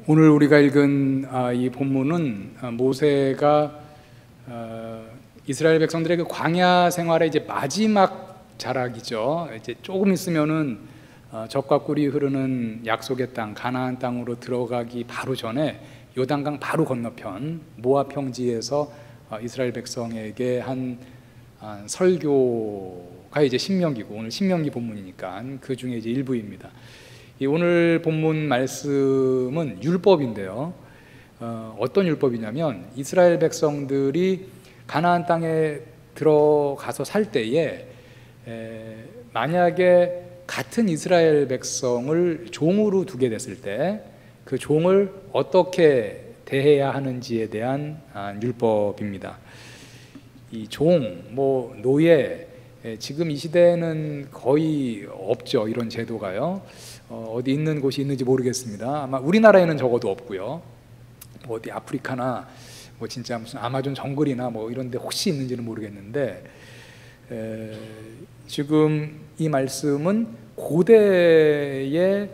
오늘 우리가 읽은 이 본문은 모세가 이스라엘 백성들의 그 광야 생활의 이제 마지막 자락이죠. 이제 조금 있으면은 젖과 꿀이 흐르는 약속의 땅 가나안 땅으로 들어가기 바로 전에 요단강 바로 건너편 모압 평지에서 이스라엘 백성에게 한 설교가 이제 신명기고, 오늘 신명기 본문이니까 그 중에 이제 일부입니다. 이 오늘 본문 말씀은 율법인데요. 어떤 율법이냐면 이스라엘 백성들이 가나안 땅에 들어가서 살 때에 만약에 같은 이스라엘 백성을 종으로 두게 됐을 때 그 종을 어떻게 대해야 하는지에 대한 율법입니다. 이 종, 노예, 지금 이 시대에는 거의 없죠. 이런 제도가요. 어디 있는 곳이 있는지 모르겠습니다. 아마 우리나라에는 적어도 없고요. 어디 아프리카나 진짜 무슨 아마존 정글이나 이런 데 혹시 있는지는 모르겠는데, 지금 이 말씀은 고대의,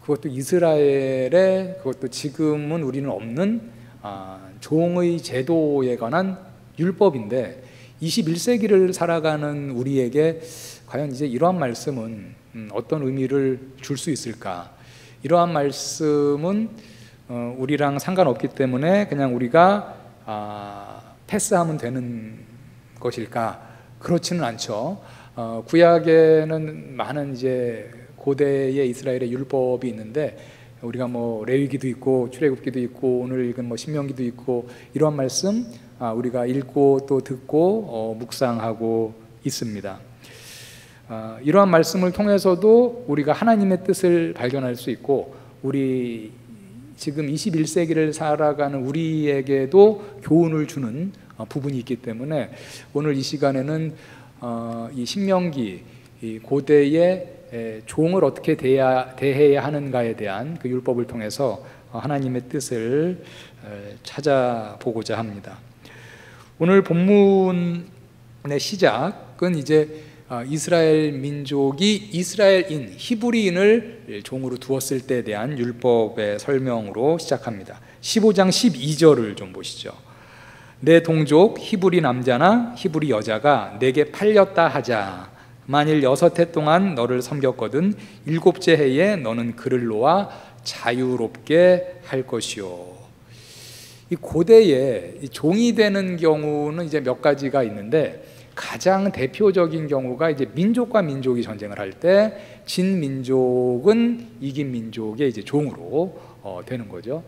그것도 이스라엘의, 그것도 지금은 우리는 없는 종의 제도에 관한 율법인데, 21세기를 살아가는 우리에게 과연 이제 이러한 말씀은 어떤 의미를 줄 수 있을까? 이러한 말씀은 우리랑 상관없기 때문에 그냥 우리가 패스하면 되는 것일까? 그렇지는 않죠. 구약에는 많은 이제 고대의 이스라엘의 율법이 있는데, 우리가 레위기도 있고 출애굽기도 있고 오늘 읽은 신명기도 있고, 이러한 말씀 우리가 읽고 또 듣고 묵상하고 있습니다. 이러한 말씀을 통해서도 우리가 하나님의 뜻을 발견할 수 있고, 우리 지금 21세기를 살아가는 우리에게도 교훈을 주는 부분이 있기 때문에 오늘 이 시간에는 이 신명기, 이 고대의 종을 어떻게 대해야 하는가에 대한 그 율법을 통해서 하나님의 뜻을 찾아보고자 합니다. 오늘 본문의 시작은 이제 이스라엘 민족이 이스라엘인, 히브리인을 종으로 두었을 때에 대한 율법의 설명으로 시작합니다. 15장 12절을 좀 보시죠. 내 동족 히브리 남자나 히브리 여자가 내게 팔렸다 하자. 만일 6해 동안 너를 섬겼거든 7째 해에 너는 그를 놓아 자유롭게 할 것이요. 이 고대에 이 종이 되는 경우는 이제 몇 가지가 있는데, 가장 대표적인 경우가 이제 민족과 민족이 전쟁을 할 때 진 민족은 이긴 민족의 이제 종으로 되는 거죠.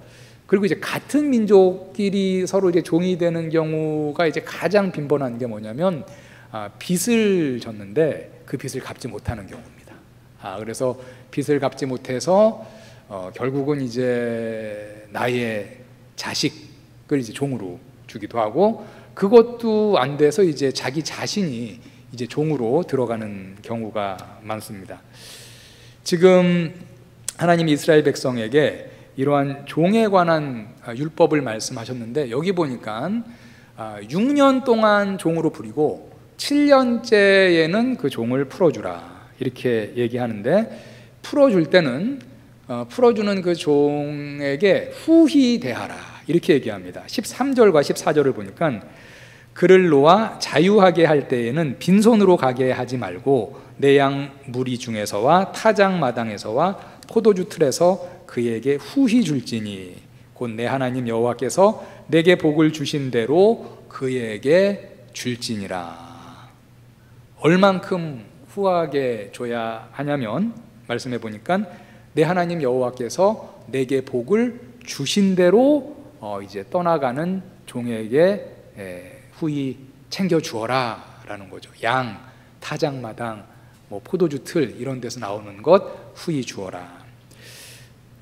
그리고 이제 같은 민족끼리 서로 이제 종이 되는 경우가 이제 가장 빈번한 게 뭐냐면 빚을 졌는데 그 빚을 갚지 못하는 경우입니다. 그래서 빚을 갚지 못해서 결국은 이제 나의 자식을 이제 종으로 주기도 하고, 그것도 안 돼서 이제 자기 자신이 이제 종으로 들어가는 경우가 많습니다. 지금 하나님이 이스라엘 백성에게 이러한 종에 관한 율법을 말씀하셨는데, 여기 보니까 6년 동안 종으로 부리고 7년째에는 그 종을 풀어주라 이렇게 얘기하는데, 풀어줄 때는 풀어주는 그 종에게 후히 대하라 이렇게 얘기합니다. 13절과 14절을 보니까 그를 놓아 자유하게 할 때에는 빈손으로 가게 하지 말고 내 양 무리 중에서와 타작 마당에서와 포도주 틀에서 그에게 후히 줄지니 곧 내 하나님 여호와께서 내게 복을 주신 대로 그에게 줄지니라. 얼만큼 후하게 줘야 하냐면, 말씀해 보니까 내 하나님 여호와께서 내게 복을 주신 대로 이제 떠나가는 종에게 후히 챙겨 주어라 라는 거죠. 양, 타작마당, 포도주 틀 이런 데서 나오는 것 후히 주어라.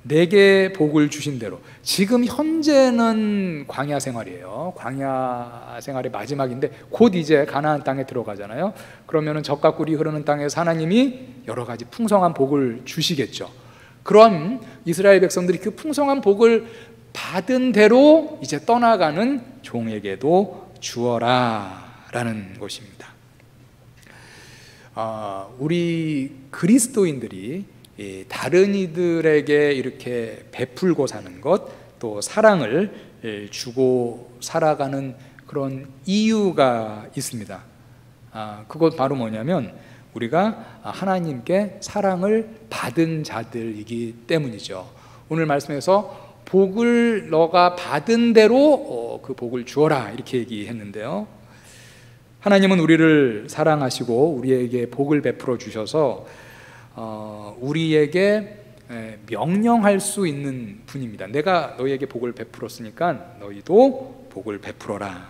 내게 복을 주신 대로. 지금 현재는 광야 생활이에요. 광야 생활의 마지막인데 곧 이제 가나안 땅에 들어가잖아요. 그러면은 젖과 꿀이 흐르는 땅에서 하나님이 여러 가지 풍성한 복을 주시겠죠. 그럼 이스라엘 백성들이 그 풍성한 복을 받은 대로 이제 떠나가는 종에게도 주어라 라는 것입니다. 우리 그리스도인들이 다른 이들에게 이렇게 베풀고 사는 것, 또 사랑을 주고 살아가는 그런 이유가 있습니다. 그것 바로 뭐냐면 우리가 하나님께 사랑을 받은 자들이기 때문이죠. 오늘 말씀에서 복을 너가 받은 대로 그 복을 주어라 이렇게 얘기했는데요. 하나님은 우리를 사랑하시고 우리에게 복을 베풀어 주셔서 우리에게 명령할 수 있는 분입니다. 내가 너희에게 복을 베풀었으니까 너희도 복을 베풀어라.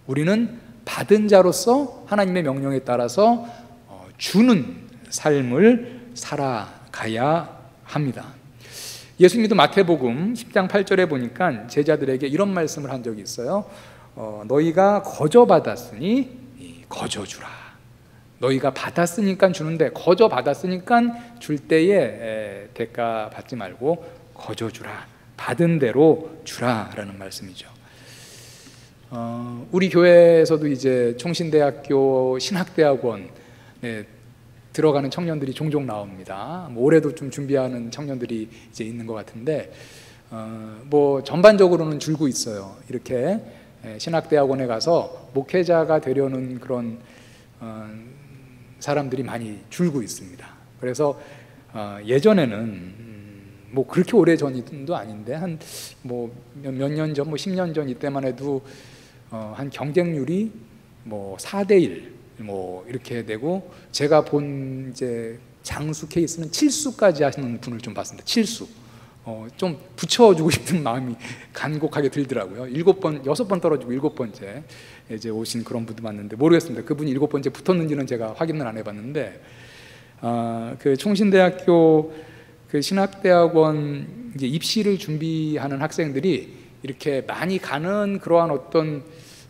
우리는 받은 자로서 하나님의 명령에 따라서 주는 삶을 살아가야 합니다. 예수님도 마태복음 10장 8절에 보니까 제자들에게 이런 말씀을 한 적이 있어요. 너희가 거저 받았으니 거저 주라. 너희가 받았으니까 주는데 거저 받았으니까 줄 때에 대가 받지 말고 거저 주라. 받은 대로 주라라는 말씀이죠. 우리 교회에서도 이제 총신대학교 신학대학원 들어가는 청년들이 종종 나옵니다. 올해도 좀 준비하는 청년들이 이제 있는 것 같은데, 뭐 전반적으로는 줄고 있어요. 이렇게 신학대학원에 가서 목회자가 되려는 그런 사람들이 많이 줄고 있습니다. 그래서 예전에는 뭐 그렇게 오래 전도 아닌데 한 뭐 몇 년 전, 뭐 10년 전 이때만 해도 한 경쟁률이 뭐 4대1 뭐 이렇게 되고, 제가 본 이제 장수 케이스는 7수까지 하시는 분을 좀 봤습니다. 7수. 좀 붙여주고 싶은 마음이 간곡하게 들더라고요. 7번, 6번 떨어지고 7번째 이제 오신 그런 분도 봤는데, 모르겠습니다. 그분이 7번째 붙었는지는 제가 확인을 안 해봤는데, 그 총신대학교 그 신학대학원 이제 입시를 준비하는 학생들이 이렇게 많이 가는 그러한 어떤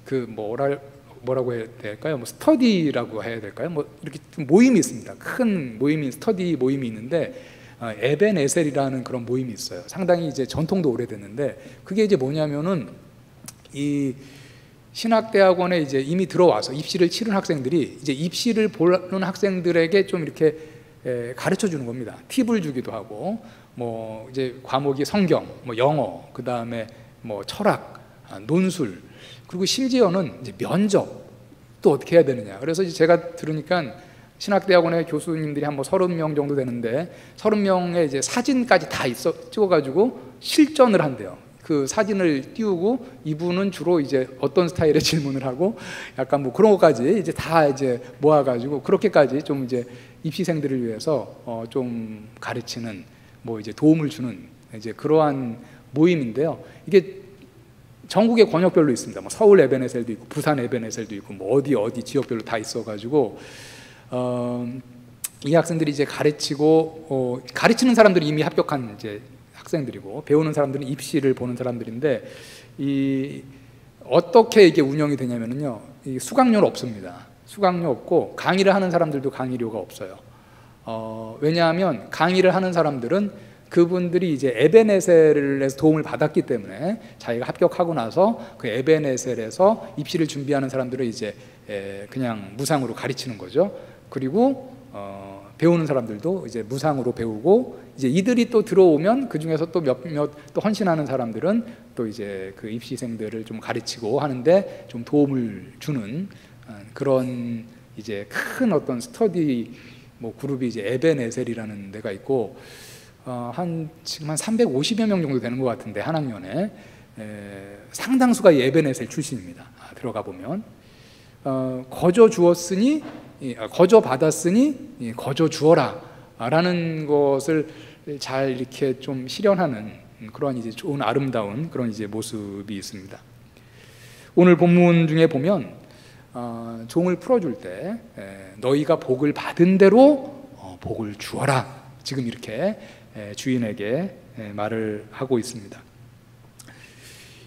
그 뭐라고 해야 될까요? 뭐 스터디라고 해야 될까요? 뭐 이렇게 모임이 있습니다. 큰 모임이 스터디 모임이 있는데, 에벤에셀이라는 그런 모임이 있어요. 상당히 이제 전통도 오래됐는데, 그게 이제 뭐냐면은 이 신학대학원에 이제 이미 들어와서 입시를 치른 학생들이 이제 입시를 보는 학생들에게 좀 이렇게 가르쳐 주는 겁니다. 팁을 주기도 하고, 뭐 이제 과목이 성경, 뭐 영어, 그 다음에 뭐 철학, 논술, 그리고 심지어는 이제 면접도 어떻게 해야 되느냐. 그래서 이제 제가 들으니까 신학대학원의 교수님들이 한 뭐 30명 정도 되는데 30명의 이제 사진까지 다 찍어가지고 실전을 한대요. 그 사진을 띄우고 이분은 주로 이제 어떤 스타일의 질문을 하고 약간 뭐 그런 것까지 이제 다 이제 모아가지고 그렇게까지 좀 이제 입시생들을 위해서 좀 가르치는, 뭐 이제 도움을 주는 이제 그러한 모임인데요. 이게 전국의 권역별로 있습니다. 뭐 서울 에벤에셀도 있고 부산 에벤에셀도 있고 뭐 어디 지역별로 다 있어가지고 이 학생들이 이제 가르치고 가르치는 사람들이 이미 합격한 이제 학생들이고, 배우는 사람들은 입시를 보는 사람들인데, 이 어떻게 이게 운영이 되냐면요, 이 수강료는 없습니다. 수강료 없고 강의를 하는 사람들도 강의료가 없어요. 왜냐하면 강의를 하는 사람들은 그분들이 이제 에벤에셀에서 도움을 받았기 때문에 자기가 합격하고 나서 그 에벤에셀에서 입시를 준비하는 사람들을 이제 그냥 무상으로 가르치는 거죠. 그리고 배우는 사람들도 이제 무상으로 배우고, 이제 이들이 또 들어오면 그 중에서 또 몇몇 또 헌신하는 사람들은 또 이제 그 입시생들을 좀 가르치고 하는데 좀 도움을 주는 그런 이제 큰 어떤 스터디 뭐 그룹이 이제 에벤에셀이라는 데가 있고, 지금 한 350여 명 정도 되는 것 같은데 한 학년에 상당수가 에벤에셀 출신입니다. 들어가 보면 거저 주었으니 거저 받았으니 거저 주어라 라는 것을 잘 이렇게 좀 실현하는 그런 이제 좋은 아름다운 그런 이제 모습이 있습니다. 오늘 본문 중에 보면 종을 풀어줄 때 너희가 복을 받은 대로 복을 주어라, 지금 이렇게 주인에게 말을 하고 있습니다.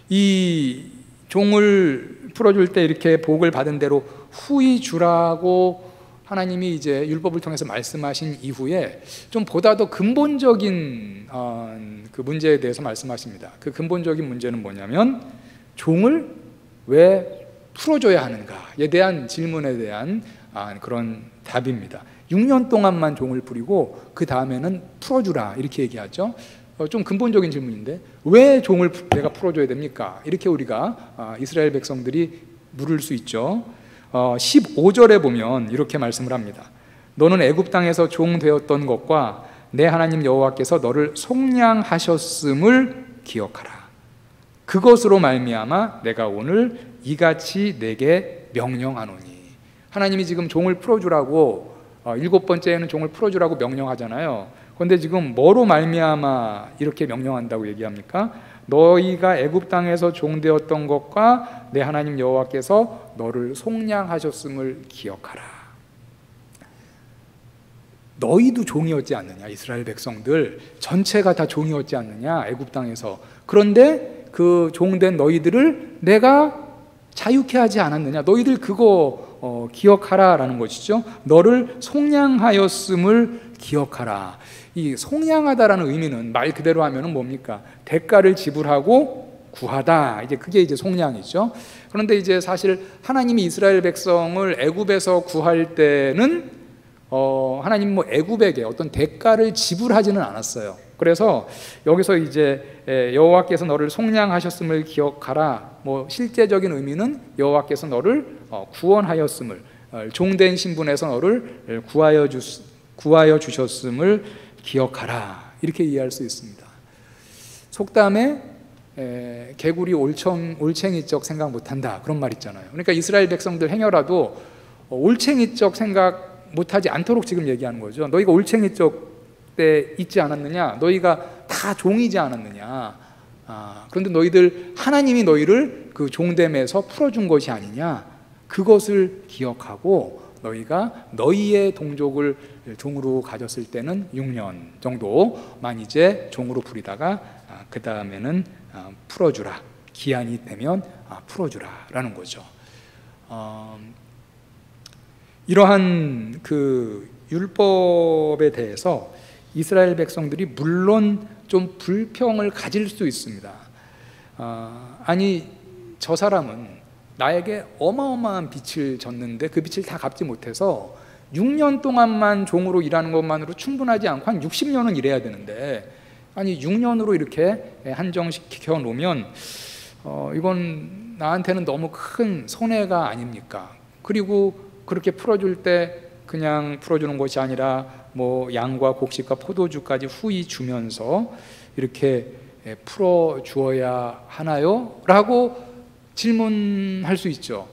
이 종을 풀어줄 때 이렇게 복을 받은 대로 후히 주라고 하나님이 이제 율법을 통해서 말씀하신 이후에 좀 보다 더 근본적인 그 문제에 대해서 말씀하십니다. 그 근본적인 문제는 뭐냐면 종을 왜 풀어줘야 하는가에 대한 질문에 대한 그런 답입니다. 6년 동안만 종을 부리고 그 다음에는 풀어주라 이렇게 얘기하죠. 좀 근본적인 질문인데 왜 종을 내가 풀어줘야 됩니까? 이렇게 우리가 이스라엘 백성들이 물을 수 있죠. 15절에 보면 이렇게 말씀을 합니다. 너는 애굽 땅에서 종 되었던 것과 내 하나님 여호와께서 너를 속량하셨음을 기억하라. 그것으로 말미암아 내가 오늘 이같이 내게 명령하노니. 하나님이 지금 종을 풀어주라고 7번째에는 종을 풀어주라고 명령하잖아요. 그런데 지금 뭐로 말미암아 이렇게 명령한다고 얘기합니까? 너희가 애굽 땅에서 종되었던 것과 내 하나님 여호와께서 너를 속량하셨음을 기억하라. 너희도 종이었지 않느냐? 이스라엘 백성들 전체가 다 종이었지 않느냐? 애굽 땅에서. 그런데 그 종된 너희들을 내가 자유케 하지 않았느냐? 너희들 그거 기억하라라는 것이죠. 너를 속량하였음을 기억하라. 이 속량하다라는 의미는 말 그대로 하면은 뭡니까? 대가를 지불하고 구하다. 이제 그게 이제 속량이죠. 그런데 이제 사실 하나님이 이스라엘 백성을 애굽에서 구할 때는 하나님 애굽에게 어떤 대가를 지불하지는 않았어요. 그래서 여기서 이제 여호와께서 너를 속량하셨음을 기억하라. 실제적인 의미는 여호와께서 너를 구원하였음을, 종된 신분에서 너를 구하여 주셨음을 기억하라. 이렇게 이해할 수 있습니다. 속담에 개구리 올챙이적 생각 못한다 그런 말 있잖아요. 그러니까 이스라엘 백성들 행여라도 올챙이적 생각 못하지 않도록 지금 얘기하는 거죠. 너희가 올챙이적 때 있지 않았느냐? 너희가 다 종이지 않았느냐? 그런데 너희들 하나님이 너희를 그 종됨에서 풀어준 것이 아니냐? 그것을 기억하고 너희가 너희의 동족을 종으로 가졌을 때는 6년 정도만 이제 종으로 부리다가 그 다음에는 풀어주라. 기한이 되면 풀어주라라는 거죠. 이러한 그 율법에 대해서 이스라엘 백성들이 물론 좀 불평을 가질 수 있습니다. 아니 저 사람은 나에게 어마어마한 빚을 졌는데 그 빚을 다 갚지 못해서 6년 동안만 종으로 일하는 것만으로 충분하지 않고 한 60년은 일해야 되는데 아니 6년으로 이렇게 한정시켜 놓으면 이건 나한테는 너무 큰 손해가 아닙니까? 그리고 그렇게 풀어줄 때 그냥 풀어주는 것이 아니라 양과 곡식과 포도주까지 후히 주면서 이렇게 풀어주어야 하나요? 라고 질문할 수 있죠.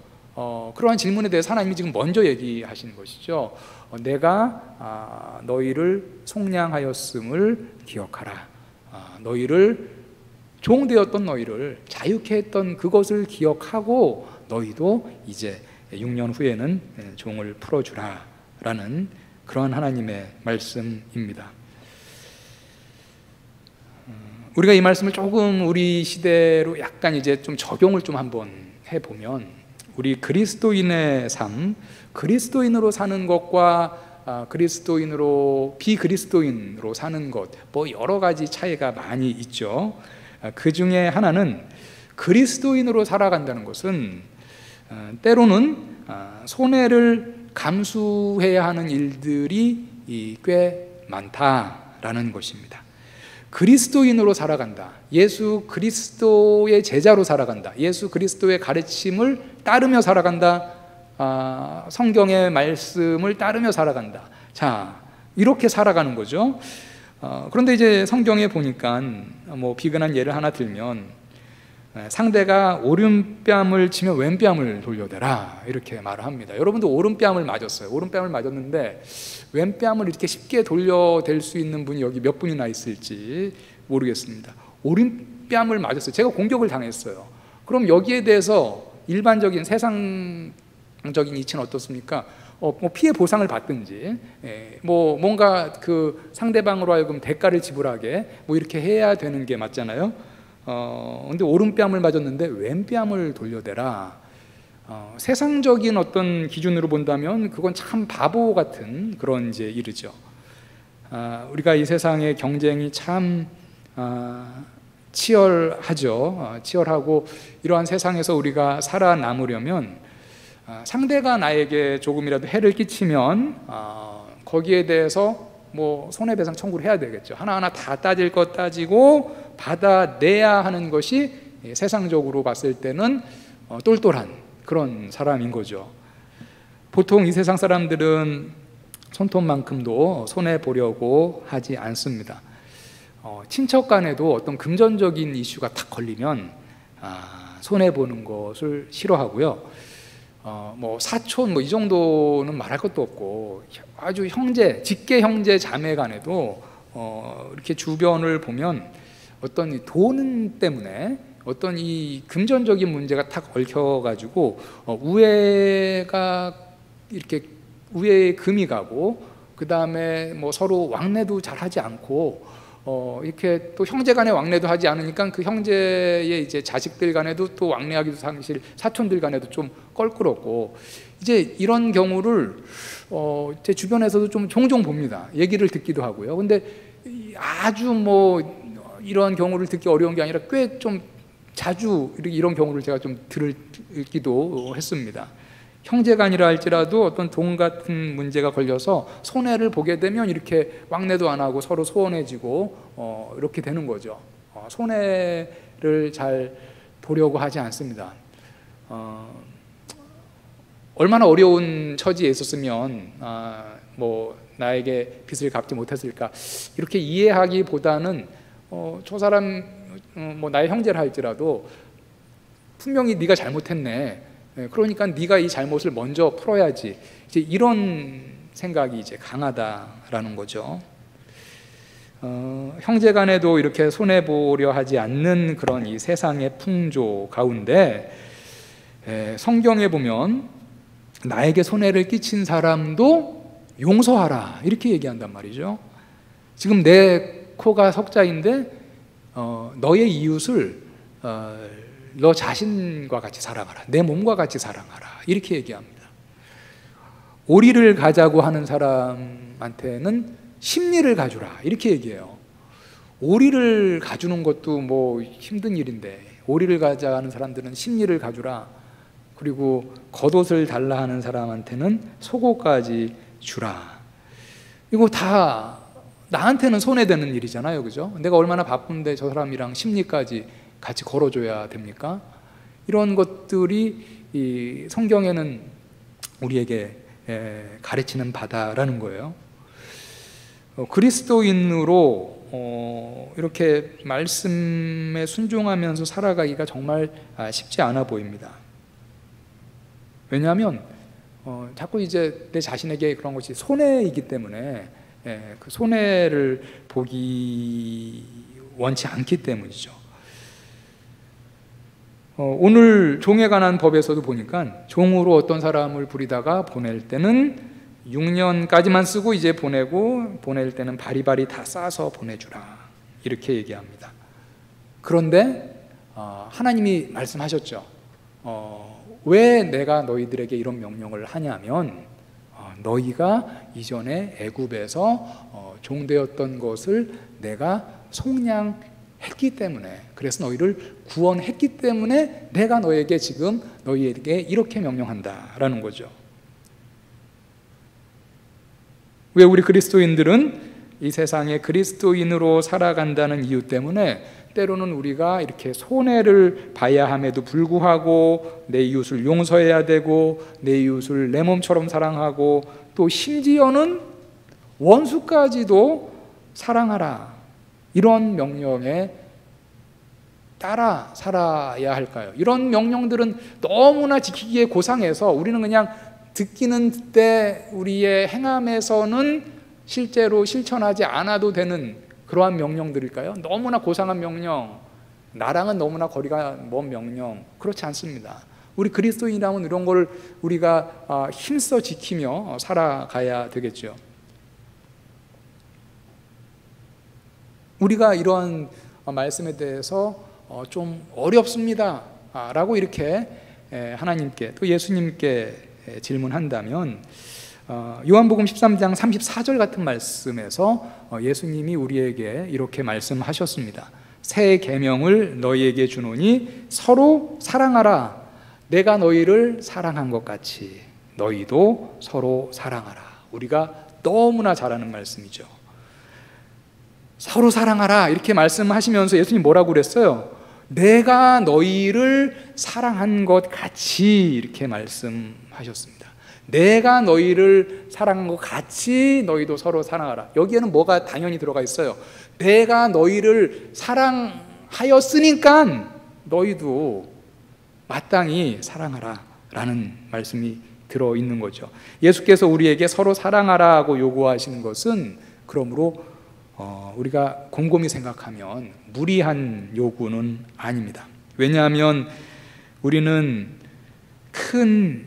그러한 질문에 대해서 하나님이 지금 먼저 얘기하시는 것이죠. 내가 너희를 속량하였음을 기억하라. 너희를 종되었던 너희를 자유케 했던 그것을 기억하고 너희도 이제 6년 후에는 종을 풀어주라 라는 그런 하나님의 말씀입니다. 우리가 이 말씀을 조금 우리 시대로 약간 이제 좀 적용을 좀 한번 해보면 우리 그리스도인의 삶, 그리스도인으로 사는 것과 비그리스도인으로 사는 것 여러 가지 차이가 많이 있죠. 그 중에 하나는 그리스도인으로 살아간다는 것은 때로는 손해를 감수해야 하는 일들이 꽤 많다라는 것입니다. 그리스도인으로 살아간다. 예수 그리스도의 제자로 살아간다. 예수 그리스도의 가르침을 따르며 살아간다. 성경의 말씀을 따르며 살아간다. 자, 이렇게 살아가는 거죠. 그런데 이제 성경에 보니까 비근한 예를 하나 들면 상대가 오른뺨을 치면 왼뺨을 돌려대라 이렇게 말을 합니다. 여러분도 오른뺨을 맞았어요. 오른뺨을 맞았는데 왼뺨을 이렇게 쉽게 돌려댈 수 있는 분이 여기 몇 분이나 있을지 모르겠습니다. 오른뺨을 맞았어요. 제가 공격을 당했어요. 그럼 여기에 대해서 일반적인 세상적인 이치는 어떻습니까? 피해 보상을 받든지 뭔가 그 상대방으로 하여금 대가를 지불하게 이렇게 해야 되는 게 맞잖아요. 근데 오른뺨을 맞았는데 왼뺨을 돌려대라. 세상적인 어떤 기준으로 본다면 그건 참 바보 같은 그런 이제 일이죠. 우리가 이 세상의 경쟁이 참 치열하죠. 치열하고 이러한 세상에서 우리가 살아남으려면 상대가 나에게 조금이라도 해를 끼치면 거기에 대해서 뭐 손해배상 청구를 해야 되겠죠. 하나하나 다 따질 것 따지고 받아내야 하는 것이 세상적으로 봤을 때는 똘똘한 그런 사람인 거죠. 보통 이 세상 사람들은 손톱만큼도 손해보려고 하지 않습니다. 친척 간에도 어떤 금전적인 이슈가 탁 걸리면 손해보는 것을 싫어하고요. 뭐 사촌 뭐 이 정도는 말할 것도 없고, 아주 형제, 직계 형제 자매 간에도 이렇게 주변을 보면 어떤 이 돈 때문에 어떤 이 금전적인 문제가 탁 얽혀가지고 우애가 이렇게 우애에 금이 가고, 그 다음에 뭐 서로 왕래도 잘 하지 않고 이렇게 또 형제 간에 왕래도 하지 않으니까 그 형제의 이제 자식들 간에도 또 왕래하기도 사실 사촌들 간에도 좀 껄끄럽고, 이제 이런 경우를 제 주변에서도 좀 종종 봅니다. 얘기를 듣기도 하고요. 근데 아주 뭐 이런 경우를 듣기 어려운 게 아니라 꽤 좀 자주 이런 경우를 제가 좀 듣기도 했습니다. 형제간이라 할지라도 어떤 돈 같은 문제가 걸려서 손해를 보게 되면 이렇게 왕래도 안 하고 서로 소원해지고 이렇게 되는 거죠. 손해를 잘 보려고 하지 않습니다. 얼마나 어려운 처지에 있었으면 뭐 나에게 빚을 갚지 못했을까 이렇게 이해하기보다는 저 사람 뭐 나의 형제라 할지라도 분명히 네가 잘못했네, 그러니까 네가 이 잘못을 먼저 풀어야지, 이제 이런 생각이 이제 강하다라는 거죠. 형제간에도 이렇게 손해 보려 하지 않는 그런 이 세상의 풍조 가운데 성경에 보면 나에게 손해를 끼친 사람도 용서하라 이렇게 얘기한단 말이죠. 지금 내 코가 석자인데 너의 이웃을 너 자신과 같이 사랑하라, 내 몸과 같이 사랑하라 이렇게 얘기합니다. 오리를 가자고 하는 사람한테는 심리를 가주라 이렇게 얘기해요. 오리를 가주는 것도 뭐 힘든 일인데 오리를 가자 하는 사람들은 심리를 가주라, 그리고 겉옷을 달라 하는 사람한테는 속옷까지 주라. 이거 다 나한테는 손해되는 일이잖아요, 그죠? 내가 얼마나 바쁜데 저 사람이랑 심리까지 같이 걸어줘야 됩니까? 이런 것들이 이 성경에는 우리에게 가르치는 바다라는 거예요. 그리스도인으로 이렇게 말씀에 순종하면서 살아가기가 정말 쉽지 않아 보입니다. 왜냐하면 자꾸 이제 내 자신에게 그런 것이 손해이기 때문에 그 손해를 보기 원치 않기 때문이죠. 오늘 종에 관한 법에서도 보니까 종으로 어떤 사람을 부리다가 보낼 때는 6년까지만 쓰고 이제 보낼 때는 바리바리 다 싸서 보내주라 이렇게 얘기합니다. 그런데 하나님이 말씀하셨죠. 왜 내가 너희들에게 이런 명령을 하냐면 너희가 이전에 애굽에서 종되었던 것을 내가 속량했기 때문에, 그래서 너희를 구원했기 때문에 내가 너희에게 이렇게 명령한다라는 거죠. 왜 우리 그리스도인들은 이 세상에 그리스도인으로 살아간다는 이유 때문에 때로는 우리가 이렇게 손해를 봐야 함에도 불구하고 내 이웃을 용서해야 되고 내 이웃을 내 몸처럼 사랑하고 또 심지어는 원수까지도 사랑하라 이런 명령에 따라 살아야 할까요? 이런 명령들은 너무나 지키기에 고상해서 우리는 그냥 듣기는 듣되 우리의 행함에서는 실제로 실천하지 않아도 되는 그러한 명령들일까요? 너무나 고상한 명령, 나랑은 너무나 거리가 먼 명령, 그렇지 않습니다. 우리 그리스도인이라면 이런 걸 우리가 힘써 지키며 살아가야 되겠죠. 우리가 이러한 말씀에 대해서 좀 어렵습니다 라고 이렇게 하나님께 또 예수님께 질문한다면 요한복음 13장 34절 같은 말씀에서 예수님이 우리에게 이렇게 말씀하셨습니다. 새 계명을 너희에게 주노니 서로 사랑하라. 내가 너희를 사랑한 것 같이 너희도 서로 사랑하라. 우리가 너무나 잘 아는 말씀이죠. 서로 사랑하라 이렇게 말씀하시면서 예수님 뭐라고 그랬어요? 내가 너희를 사랑한 것 같이 이렇게 말씀하셨습니다. 내가 너희를 사랑한 것 같이 너희도 서로 사랑하라. 여기에는 뭐가 당연히 들어가 있어요. 내가 너희를 사랑하였으니까 너희도 마땅히 사랑하라 라는 말씀이 들어있는 거죠. 예수께서 우리에게 서로 사랑하라고 요구하시는 것은 그러므로 우리가 곰곰이 생각하면 무리한 요구는 아닙니다. 왜냐하면 우리는 큰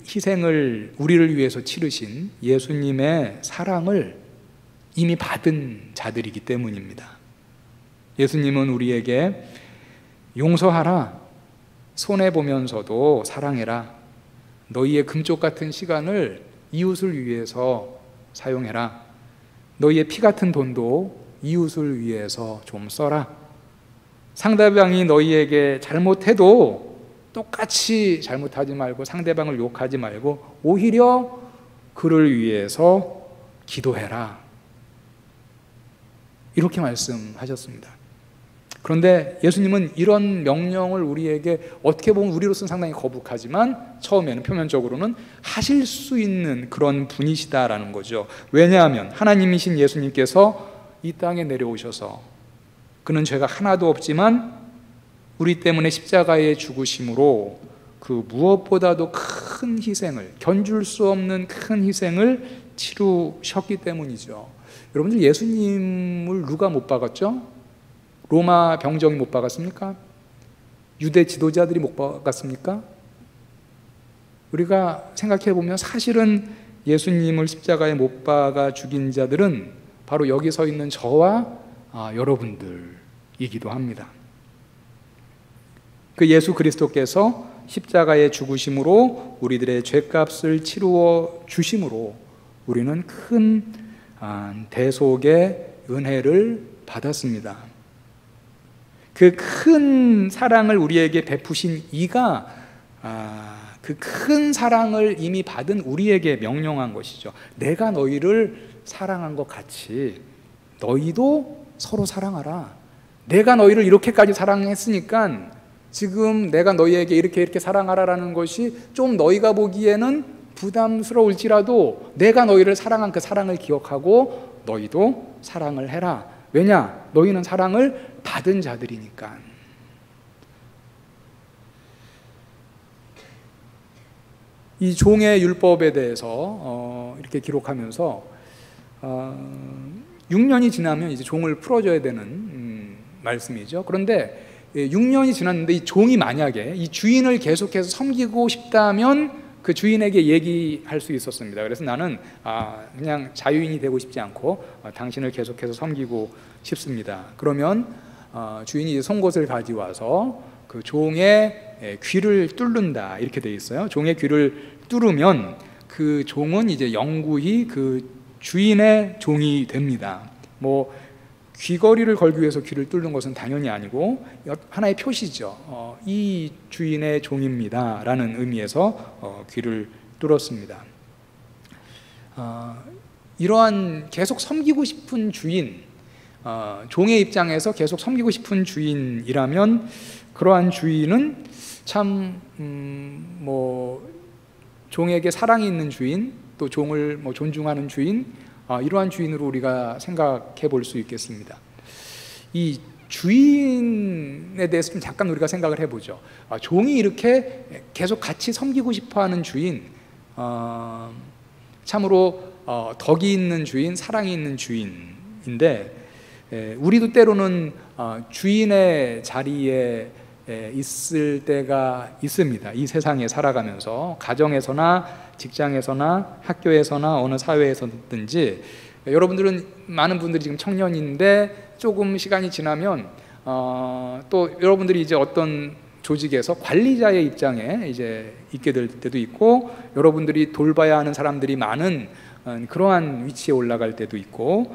희생을 우리를 위해서 치르신 예수님의 사랑을 이미 받은 자들이기 때문입니다. 예수님은 우리에게 용서하라, 손해보면서도 사랑해라, 너희의 금쪽 같은 시간을 이웃을 위해서 사용해라, 너희의 피 같은 돈도 이웃을 위해서 좀 써라, 상대방이 너희에게 잘못해도 똑같이 잘못하지 말고 상대방을 욕하지 말고 오히려 그를 위해서 기도해라, 이렇게 말씀하셨습니다. 그런데 예수님은 이런 명령을 우리에게 어떻게 보면 우리로서는 상당히 거북하지만 처음에는 표면적으로는 하실 수 있는 그런 분이시다라는 거죠. 왜냐하면 하나님이신 예수님께서 이 땅에 내려오셔서 그는 죄가 하나도 없지만 우리 때문에 십자가에 죽으심으로 그 무엇보다도 큰 희생을, 견줄 수 없는 큰 희생을 치르셨기 때문이죠. 여러분들 예수님을 누가 못 박았죠? 로마 병정이 못 박았습니까? 유대 지도자들이 못 박았습니까? 우리가 생각해 보면 사실은 예수님을 십자가에 못 박아 죽인 자들은 바로 여기 서 있는 저와 여러분들이기도 합니다. 그 예수 그리스도께서 십자가에 죽으심으로 우리들의 죄값을 치루어 주심으로 우리는 큰 대속의 은혜를 받았습니다. 그 큰 사랑을 우리에게 베푸신 이가 그 큰 사랑을 이미 받은 우리에게 명령한 것이죠. 내가 너희를 사랑한 것 같이 너희도 서로 사랑하라. 내가 너희를 이렇게까지 사랑했으니까 지금 내가 너희에게 이렇게 사랑하라라는 것이 좀 너희가 보기에는 부담스러울지라도 내가 너희를 사랑한 그 사랑을 기억하고 너희도 사랑을 해라. 왜냐? 너희는 사랑을 받은 자들이니까. 이 종의 율법에 대해서 이렇게 기록하면서 6년이 지나면 이제 종을 풀어줘야 되는 말씀이죠. 그런데 6년이 지났는데 이 종이 만약에 이 주인을 계속해서 섬기고 싶다면 그 주인에게 얘기할 수 있었습니다. 그래서 나는 그냥 자유인이 되고 싶지 않고 당신을 계속해서 섬기고 싶습니다. 그러면 주인이 이제 송곳을 가져와서 그 종의 귀를 뚫는다 이렇게 되어 있어요. 종의 귀를 뚫으면 그 종은 이제 영구히 그 주인의 종이 됩니다. 뭐 귀걸이를 걸기 위해서 귀를 뚫는 것은 당연히 아니고 하나의 표시죠. 이 주인의 종입니다 라는 의미에서 귀를 뚫었습니다. 이러한 계속 섬기고 싶은 주인, 종의 입장에서 계속 섬기고 싶은 주인이라면 그러한 주인은 참 종에게 사랑이 있는 주인, 또 종을 존중하는 주인, 이러한 주인으로 우리가 생각해 볼 수 있겠습니다. 이 주인에 대해서 좀 잠깐 우리가 생각을 해보죠. 종이 이렇게 계속 같이 섬기고 싶어하는 주인, 참으로 덕이 있는 주인, 사랑이 있는 주인인데 우리도 때로는 주인의 자리에 있을 때가 있습니다. 이 세상에 살아가면서 가정에서나 직장에서나 학교에서나 어느 사회에서든지 여러분들은 많은 분들이 지금 청년인데 조금 시간이 지나면 또 여러분들이 이제 어떤 조직에서 관리자의 입장에 이제 있게 될 때도 있고 여러분들이 돌봐야 하는 사람들이 많은 그러한 위치에 올라갈 때도 있고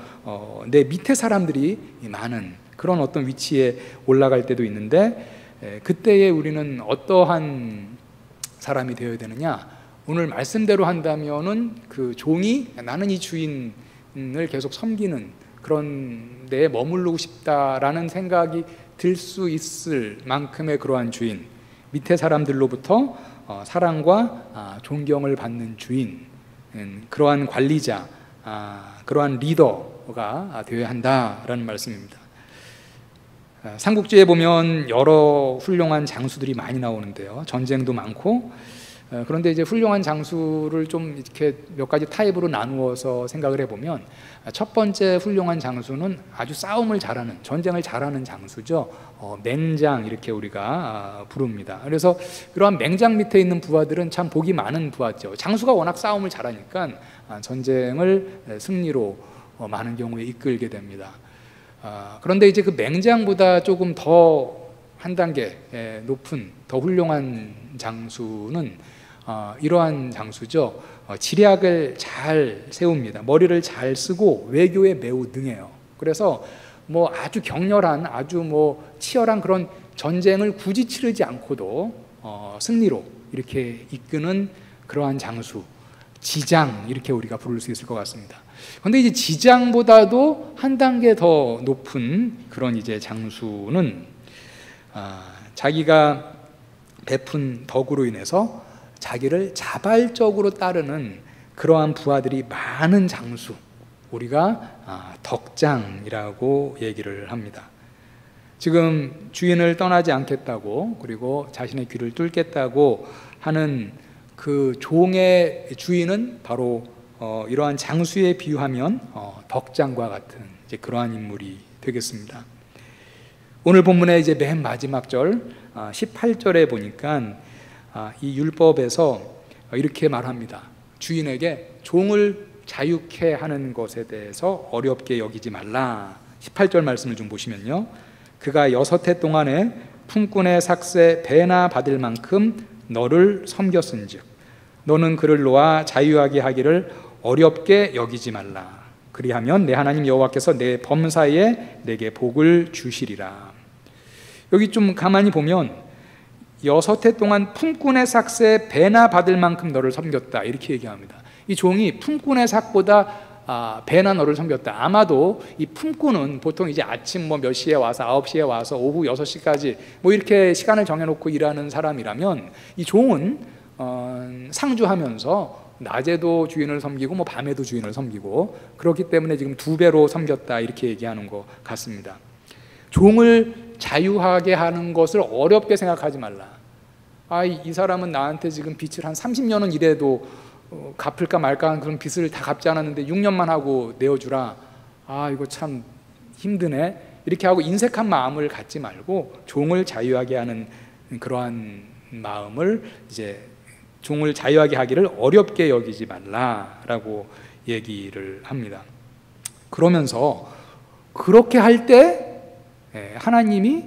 내 밑에 사람들이 많은 그런 어떤 위치에 올라갈 때도 있는데 그때에 우리는 어떠한 사람이 되어야 되느냐? 오늘 말씀대로 한다면은 그 종이 나는 이 주인을 계속 섬기는 그런 데에 머무르고 싶다라는 생각이 들 수 있을 만큼의 그러한 주인, 밑에 사람들로부터 사랑과 존경을 받는 주인, 그러한 관리자, 그러한 리더가 되어야 한다라는 말씀입니다. 삼국지에 보면 여러 훌륭한 장수들이 많이 나오는데요. 전쟁도 많고, 그런데 이제 훌륭한 장수를 좀 이렇게 몇 가지 타입으로 나누어서 생각을 해보면, 첫 번째 훌륭한 장수는 아주 싸움을 잘하는, 전쟁을 잘하는 장수죠. 맹장 이렇게 우리가 부릅니다. 그래서 그러한 맹장 밑에 있는 부하들은 참 복이 많은 부하죠. 장수가 워낙 싸움을 잘하니까 전쟁을 승리로 많은 경우에 이끌게 됩니다. 그런데 이제 그 맹장보다 조금 더 한 단계 높은 더 훌륭한 장수는 이러한 장수죠. 지략을 잘 세웁니다. 머리를 잘 쓰고 외교에 매우 능해요. 그래서 뭐 아주 격렬한, 아주 뭐 치열한 그런 전쟁을 굳이 치르지 않고도 승리로 이렇게 이끄는 그러한 장수, 지장 이렇게 우리가 부를 수 있을 것 같습니다. 그런데 이제 지장보다도 한 단계 더 높은 그런 이제 장수는 자기가 베푼 덕으로 인해서 자기를 자발적으로 따르는 그러한 부하들이 많은 장수, 우리가 덕장이라고 얘기를 합니다. 지금 주인을 떠나지 않겠다고, 그리고 자신의 귀를 뚫겠다고 하는 그 종의 주인은 바로 이러한 장수에 비유하면 덕장과 같은 이제 그러한 인물이 되겠습니다. 오늘 본문의 이제 맨 마지막 절 18절에 보니까 이 율법에서 이렇게 말합니다. 주인에게 종을 자유케 하는 것에 대해서 어렵게 여기지 말라. 18절 말씀을 좀 보시면요, 그가 6해 동안에 품꾼의 삭세 배나 받을 만큼 너를 섬겼은즉 너는 그를 놓아 자유하게 하기를 어렵게 여기지 말라. 그리하면 내 하나님 여호와께서 내 범사에 내게 복을 주시리라. 여기 좀 가만히 보면 6해 동안 품꾼의 삭세 배나 받을 만큼 너를 섬겼다 이렇게 얘기합니다. 이 종이 품꾼의 삭보다 배나 너를 섬겼다. 아마도 이 품꾼은 보통 이제 아침 뭐 몇 시에 와서 9시에 와서 오후 6시까지 뭐 이렇게 시간을 정해놓고 일하는 사람이라면, 이 종은 상주하면서 낮에도 주인을 섬기고 뭐 밤에도 주인을 섬기고 그렇기 때문에 지금 2배로 섬겼다 이렇게 얘기하는 것 같습니다. 종을 자유하게 하는 것을 어렵게 생각하지 말라. 이 사람은 나한테 지금 빚을 한 30년은 일해도 갚을까 말까 하는 그런 빚을 다 갚지 않았는데 6년만 하고 내어주라. 이거 참 힘드네. 이렇게 하고 인색한 마음을 갖지 말고 종을 자유하게 하는 그러한 마음을, 이제 종을 자유하게 하기를 어렵게 여기지 말라라고 얘기를 합니다. 그러면서 그렇게 할 때 하나님이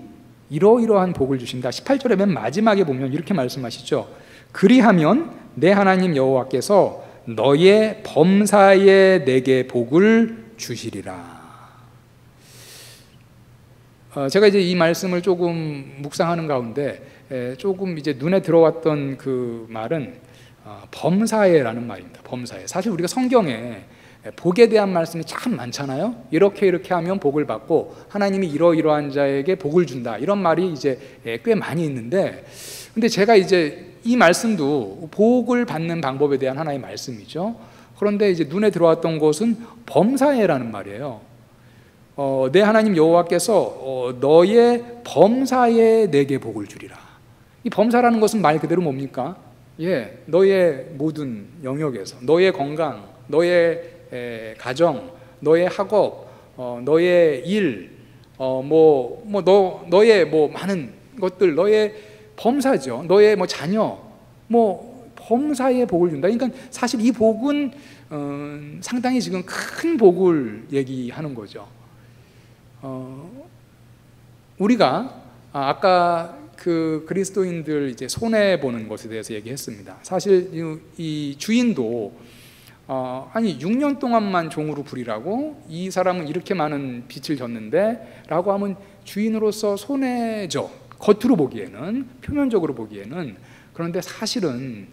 이러이러한 복을 주신다. 18절의 맨 마지막에 보면 이렇게 말씀하시죠. 그리하면 내 하나님 여호와께서 너의 범사에 내게 복을 주시리라. 제가 이제 이 말씀을 조금 묵상하는 가운데 조금 이제 눈에 들어왔던 그 말은 범사에라는 말입니다. 범사에. 사실 우리가 성경에 복에 대한 말씀이 참 많잖아요. 이렇게 하면 복을 받고 하나님이 이러이러한 자에게 복을 준다, 이런 말이 이제 꽤 많이 있는데, 근데 제가 이제 이 말씀도 복을 받는 방법에 대한 하나의 말씀이죠. 그런데 이제 눈에 들어왔던 것은 범사에라는 말이에요. 내 하나님 여호와께서 너의 범사에 내게 복을 주리라. 이 범사라는 것은 말 그대로 뭡니까? 너의 모든 영역에서 너의 건강, 너의 가정, 너의 학업, 너의 일, 너의 뭐 많은 것들, 너의 범사죠. 너의 뭐 자녀, 뭐 범사에 복을 준다. 그러니까 사실 이 복은 상당히 지금 큰 복을 얘기하는 거죠. 우리가 아까 그 그리스도인들 이제 손해 보는 것에 대해서 얘기했습니다. 사실 이 주인도 6년 동안만 종으로 부리라고, 이 사람은 이렇게 많은 빚을 졌는데 라고 하면 주인으로서 손해죠. 겉으로 보기에는, 표면적으로 보기에는. 그런데 사실은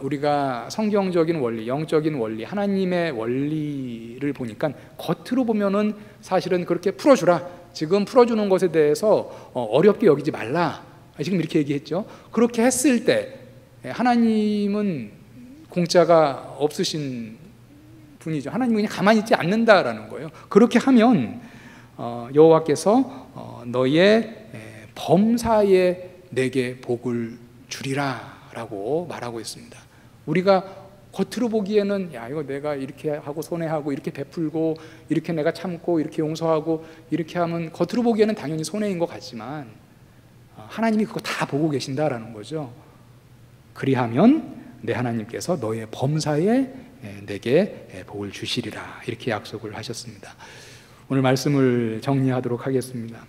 우리가 성경적인 원리, 영적인 원리, 하나님의 원리를 보니까 겉으로 보면은 사실은 그렇게 풀어주라, 지금 풀어주는 것에 대해서 어렵게 여기지 말라, 지금 이렇게 얘기했죠. 그렇게 했을 때 하나님은 공짜가 없으신 분이죠. 하나님은 그냥 가만히 있지 않는다라는 거예요. 그렇게 하면 여호와께서 너의 범사에 내게 복을 주리라 라고 말하고 있습니다. 우리가 겉으로 보기에는 야, 이거 내가 이렇게 하고 손해하고 이렇게 베풀고 이렇게 내가 참고 이렇게 용서하고 이렇게 하면 겉으로 보기에는 당연히 손해인 것 같지만 하나님이 그거 다 보고 계신다라는 거죠. 그리하면 내 하나님께서 너의 범사에 내게 복을 주시리라, 이렇게 약속을 하셨습니다. 오늘 말씀을 정리하도록 하겠습니다.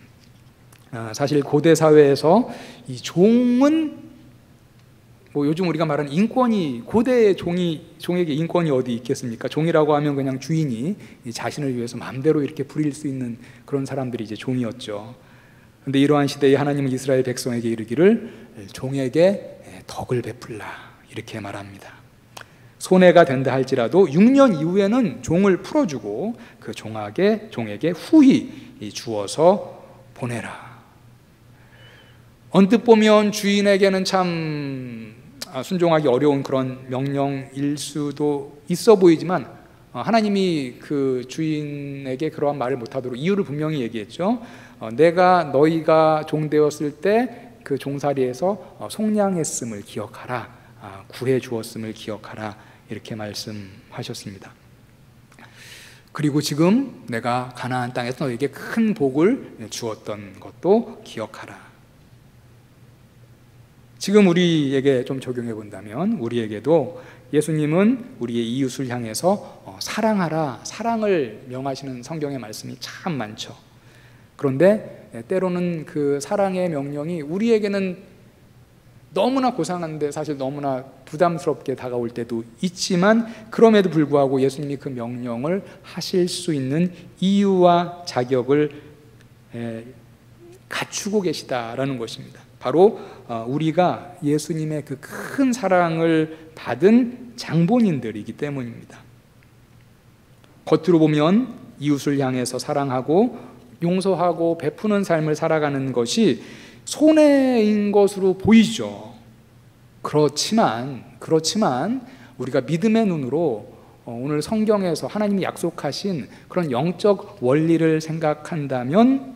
사실 고대 사회에서 이 종은 요즘 우리가 말하는 인권이, 고대 종에게 인권이 어디 있겠습니까? 종이라고 하면 그냥 주인이 자신을 위해서 마음대로 이렇게 부릴 수 있는 그런 사람들이 이제 종이었죠. 그런데 이러한 시대에 하나님은 이스라엘 백성에게 이르기를 종에게 덕을 베풀라, 이렇게 말합니다. 손해가 된다 할지라도 6년 이후에는 종을 풀어주고 그 종에게 후히 주어서 보내라. 언뜻 보면 주인에게는 참 순종하기 어려운 그런 명령일 수도 있어 보이지만 하나님이 그 주인에게 그러한 말을 못하도록 이유를 분명히 얘기했죠. 너희가 종되었을 때 그 종살이에서 속량했음을 기억하라, 구해 주었음을 기억하라, 이렇게 말씀하셨습니다. 그리고 지금 내가 가나안 땅에서 너에게 큰 복을 주었던 것도 기억하라. 지금 우리에게 좀 적용해 본다면 우리에게도 예수님은 우리의 이웃을 향해서 사랑하라, 사랑을 명하시는 성경의 말씀이 참 많죠. 그런데 때로는 그 사랑의 명령이 우리에게는 너무나 고상한데 사실 너무나 부담스럽게 다가올 때도 있지만, 그럼에도 불구하고 예수님이 그 명령을 하실 수 있는 이유와 자격을 갖추고 계시다라는 것입니다. 바로 우리가 예수님의 그 큰 사랑을 받은 장본인들이기 때문입니다. 겉으로 보면 이웃을 향해서 사랑하고 용서하고 베푸는 삶을 살아가는 것이 손해인 것으로 보이죠. 그렇지만 우리가 믿음의 눈으로 오늘 성경에서 하나님이 약속하신 그런 영적 원리를 생각한다면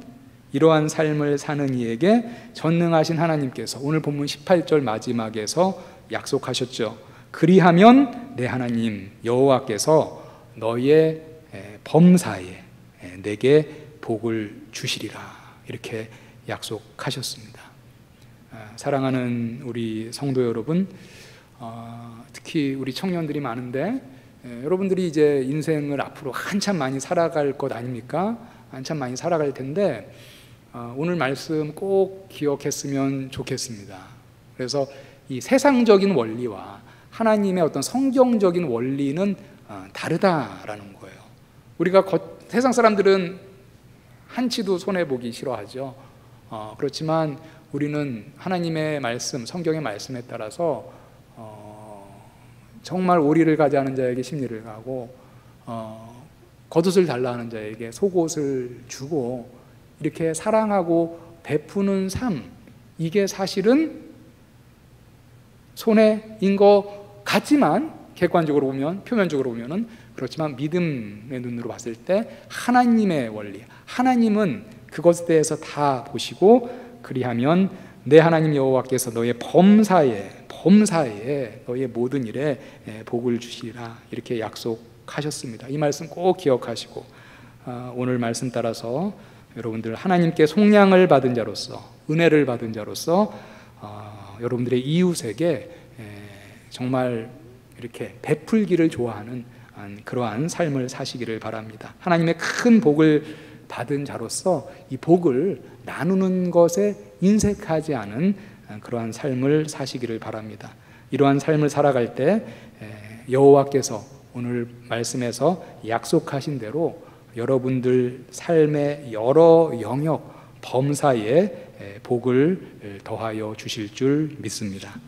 이러한 삶을 사는 이에게 전능하신 하나님께서 오늘 본문 18절 마지막에서 약속하셨죠. 그리하면 내 하나님 여호와께서 너의 범사에 내게 복을 주시리라, 이렇게 약속하셨습니다. 사랑하는 우리 성도 여러분, 특히 우리 청년들이 많은데 여러분들이 이제 인생을 앞으로 한참 많이 살아갈 것 아닙니까? 한참 많이 살아갈 텐데 오늘 말씀 꼭 기억했으면 좋겠습니다. 그래서 이 세상적인 원리와 하나님의 어떤 성경적인 원리는 다르다라는 거예요. 우리가 세상 사람들은 한치도 손해보기 싫어하죠. 그렇지만 우리는 하나님의 말씀, 성경의 말씀에 따라서 정말 오리를 가자는 자에게 심리를 가고 겉옷을 달라 하는 자에게 속옷을 주고 이렇게 사랑하고 베푸는 삶, 이게 사실은 손해인 것 같지만 객관적으로 보면, 표면적으로 보면은 그렇지만 믿음의 눈으로 봤을 때 하나님의 원리, 하나님은 그것에 대해서 다 보시고 그리하면 내 하나님 여호와께서 너의 범사에 너의 모든 일에 복을 주시리라, 이렇게 약속하셨습니다. 이 말씀 꼭 기억하시고 오늘 말씀 따라서 여러분들 하나님께 속량을 받은 자로서, 은혜를 받은 자로서 여러분들의 이웃에게 정말 이렇게 베풀기를 좋아하는 그러한 삶을 사시기를 바랍니다. 하나님의 큰 복을 받은 자로서 이 복을 나누는 것에 인색하지 않은 그러한 삶을 사시기를 바랍니다. 이러한 삶을 살아갈 때 여호와께서 오늘 말씀에서 약속하신 대로 여러분들 삶의 여러 영역 범사에 복을 더하여 주실 줄 믿습니다.